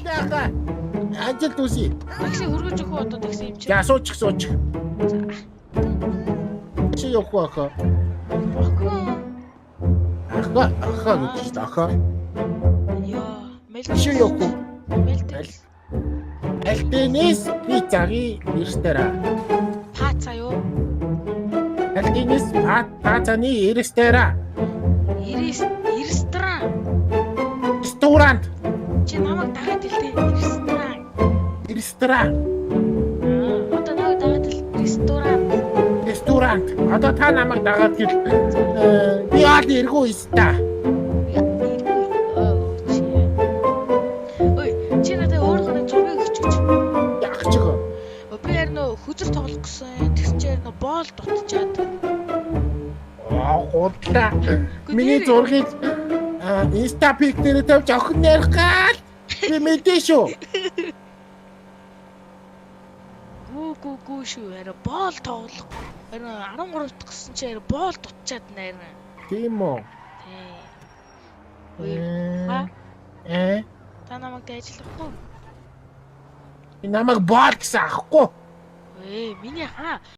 Яага. Ажил үсий. Такси хөргөж өгөх одоо такси юм чи. За сууч. Чи явах хаа. Аха гэж шүү дээ. Аха. Яа, Чи явах. Мэлдэл. Альтинис пиццагийн ресторан. Паца юу? Альтинис пиццаны ресторан. Ресторан. Ресторант. Чи намайг дагаад хэлтэй. Ресторан. Одоо намайг дагаад хэл ресторан. Ресторант. Одоо та намайг дагаад гэл би яад эргүү иста. Ой, чи надад өөргөний зургийг өчөж. Яг ч гоо. Би нөө хөдөр тоглох гэсэн. Тэгсэн чинь нөө боол дутчаад. Гудлаа. Миний зургийг инста пик дээр тавьж охин ярих гал. Би мэдээ шүү. Гүү шүү. Арай боол тоглох. Арай 13 дахь гэсэн чи арай боол дутчаад найрна. Тийм үү? Ой. Та намайг ажиллах уу? Би намайг боол гэсэн ахгүй. Миний хаа